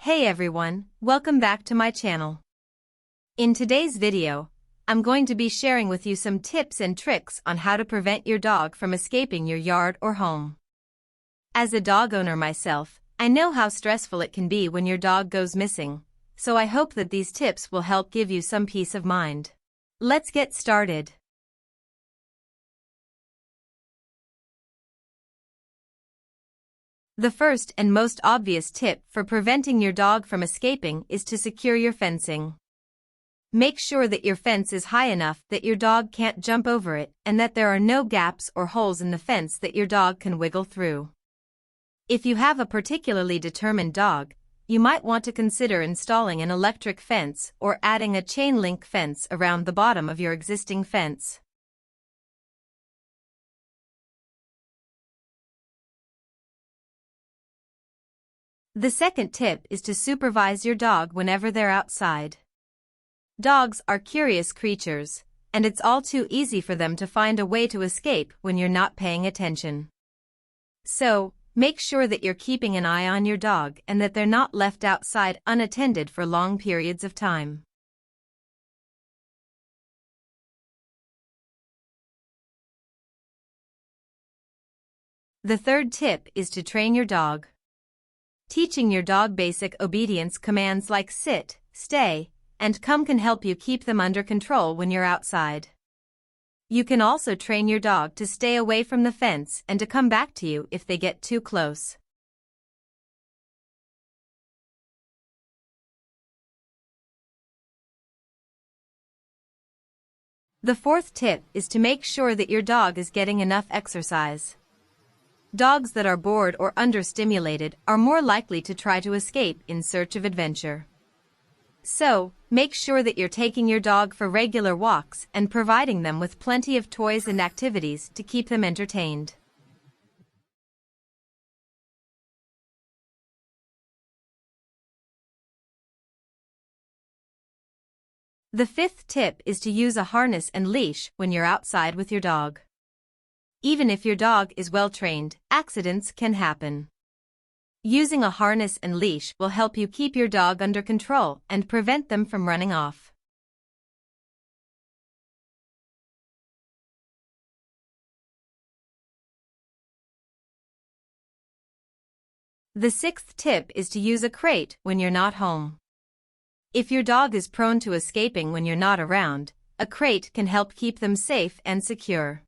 Hey everyone, welcome back to my channel. In today's video, I'm going to be sharing with you some tips and tricks on how to prevent your dog from escaping your yard or home. As a dog owner myself, I know how stressful it can be when your dog goes missing, so I hope that these tips will help give you some peace of mind. Let's get started. The first and most obvious tip for preventing your dog from escaping is to secure your fencing. Make sure that your fence is high enough that your dog can't jump over it and that there are no gaps or holes in the fence that your dog can wiggle through. If you have a particularly determined dog, you might want to consider installing an electric fence or adding a chain link fence around the bottom of your existing fence. The second tip is to supervise your dog whenever they're outside. Dogs are curious creatures, and it's all too easy for them to find a way to escape when you're not paying attention. So, make sure that you're keeping an eye on your dog and that they're not left outside unattended for long periods of time. The third tip is to train your dog. Teaching your dog basic obedience commands like sit, stay, and come can help you keep them under control when you're outside. You can also train your dog to stay away from the fence and to come back to you if they get too close. The fourth tip is to make sure that your dog is getting enough exercise. Dogs that are bored or understimulated are more likely to try to escape in search of adventure. So, make sure that you're taking your dog for regular walks and providing them with plenty of toys and activities to keep them entertained. The fifth tip is to use a harness and leash when you're outside with your dog. Even if your dog is well trained, accidents can happen. Using a harness and leash will help you keep your dog under control and prevent them from running off. The sixth tip is to use a crate when you're not home. If your dog is prone to escaping when you're not around, a crate can help keep them safe and secure.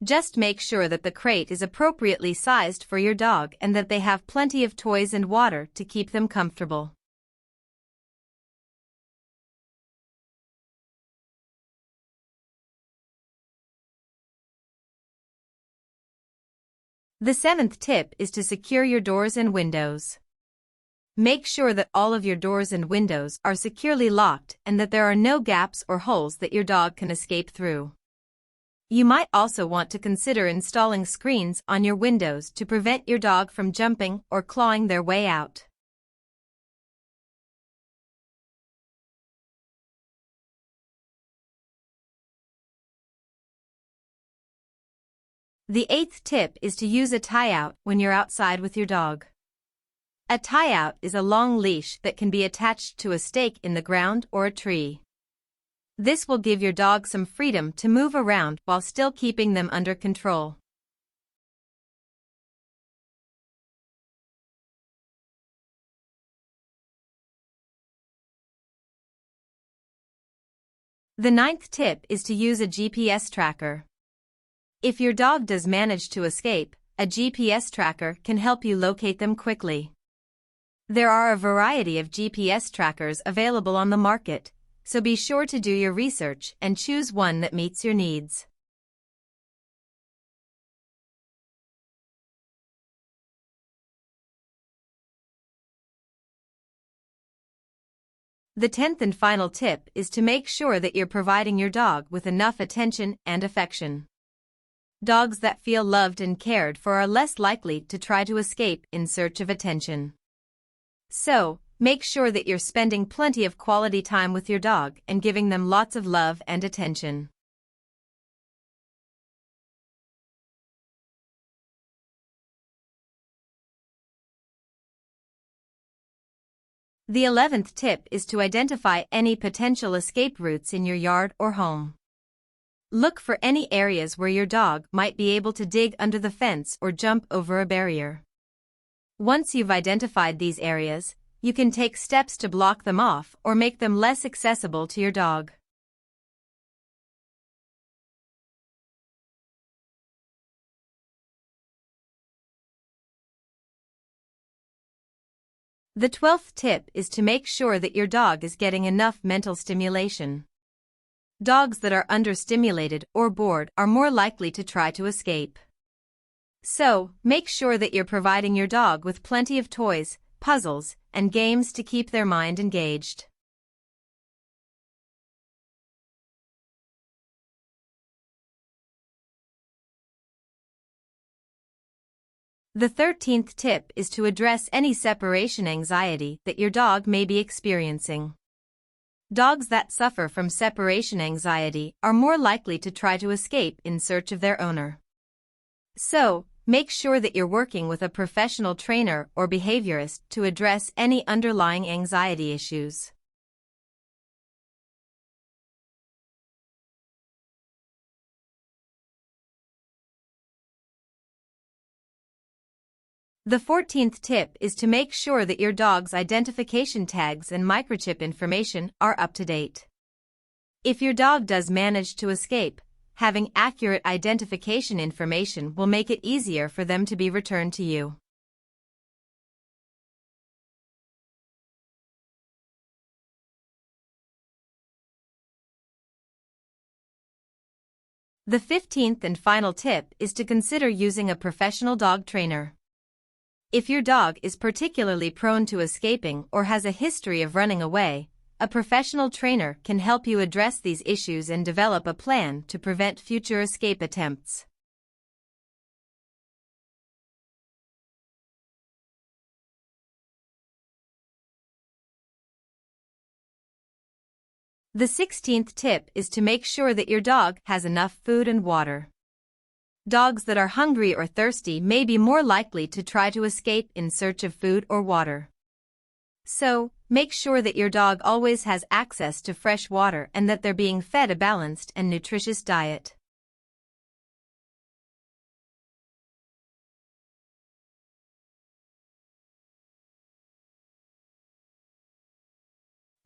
Just make sure that the crate is appropriately sized for your dog and that they have plenty of toys and water to keep them comfortable. The seventh tip is to secure your doors and windows. Make sure that all of your doors and windows are securely locked and that there are no gaps or holes that your dog can escape through. You might also want to consider installing screens on your windows to prevent your dog from jumping or clawing their way out. The eighth tip is to use a tie-out when you're outside with your dog. A tie-out is a long leash that can be attached to a stake in the ground or a tree. This will give your dog some freedom to move around while still keeping them under control. The ninth tip is to use a GPS tracker. If your dog does manage to escape, a GPS tracker can help you locate them quickly. There are a variety of GPS trackers available on the market, so be sure to do your research and choose one that meets your needs. The 10th and final tip is to make sure that you're providing your dog with enough attention and affection. Dogs that feel loved and cared for are less likely to try to escape in search of attention. So, make sure that you're spending plenty of quality time with your dog and giving them lots of love and attention. The 11th tip is to identify any potential escape routes in your yard or home. Look for any areas where your dog might be able to dig under the fence or jump over a barrier. Once you've identified these areas, you can take steps to block them off or make them less accessible to your dog. The 12th tip is to make sure that your dog is getting enough mental stimulation. Dogs that are understimulated or bored are more likely to try to escape. So, make sure that you're providing your dog with plenty of toys, puzzles, and games to keep their mind engaged. The 13th tip is to address any separation anxiety that your dog may be experiencing. Dogs that suffer from separation anxiety are more likely to try to escape in search of their owner. So, make sure that you're working with a professional trainer or behaviorist to address any underlying anxiety issues. The 14th tip is to make sure that your dog's identification tags and microchip information are up to date. If your dog does manage to escape, having accurate identification information will make it easier for them to be returned to you. The 15th and final tip is to consider using a professional dog trainer. If your dog is particularly prone to escaping or has a history of running away, a professional trainer can help you address these issues and develop a plan to prevent future escape attempts. The 16th tip is to make sure that your dog has enough food and water. Dogs that are hungry or thirsty may be more likely to try to escape in search of food or water. So, make sure that your dog always has access to fresh water and that they're being fed a balanced and nutritious diet.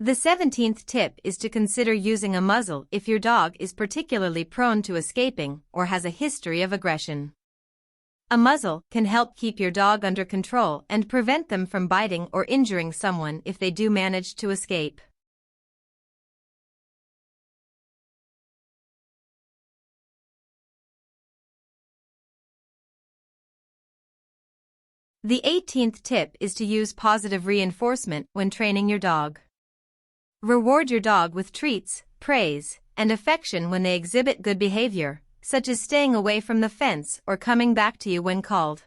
The 17th tip is to consider using a muzzle if your dog is particularly prone to escaping or has a history of aggression. A muzzle can help keep your dog under control and prevent them from biting or injuring someone if they do manage to escape. The 18th tip is to use positive reinforcement when training your dog. Reward your dog with treats, praise, and affection when they exhibit good behavior, such as staying away from the fence or coming back to you when called.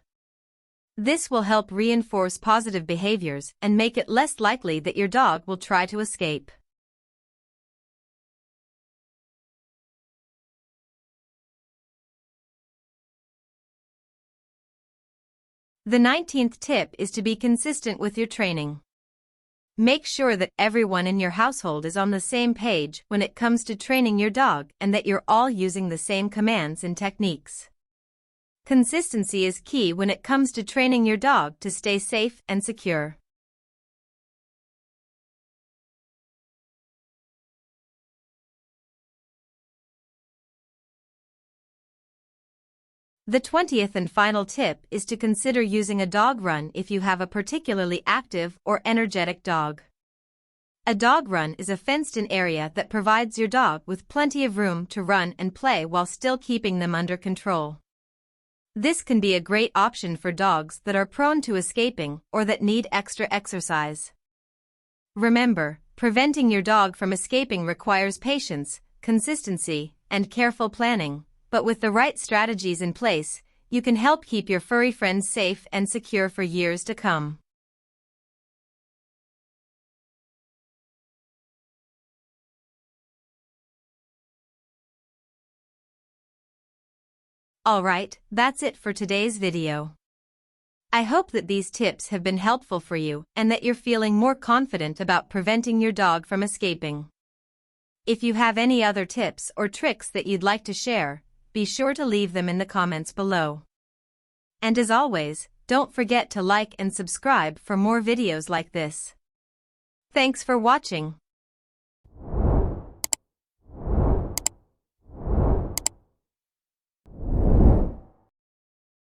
This will help reinforce positive behaviors and make it less likely that your dog will try to escape. The 19th tip is to be consistent with your training. Make sure that everyone in your household is on the same page when it comes to training your dog and that you're all using the same commands and techniques. Consistency is key when it comes to training your dog to stay safe and secure. The 20th and final tip is to consider using a dog run if you have a particularly active or energetic dog. A dog run is a fenced-in area that provides your dog with plenty of room to run and play while still keeping them under control. This can be a great option for dogs that are prone to escaping or that need extra exercise. Remember, preventing your dog from escaping requires patience, consistency, and careful planning. But with the right strategies in place, you can help keep your furry friends safe and secure for years to come. Alright, that's it for today's video. I hope that these tips have been helpful for you and that you're feeling more confident about preventing your dog from escaping. If you have any other tips or tricks that you'd like to share, be sure to leave them in the comments below. And as always, don't forget to like and subscribe for more videos like this. Thanks for watching.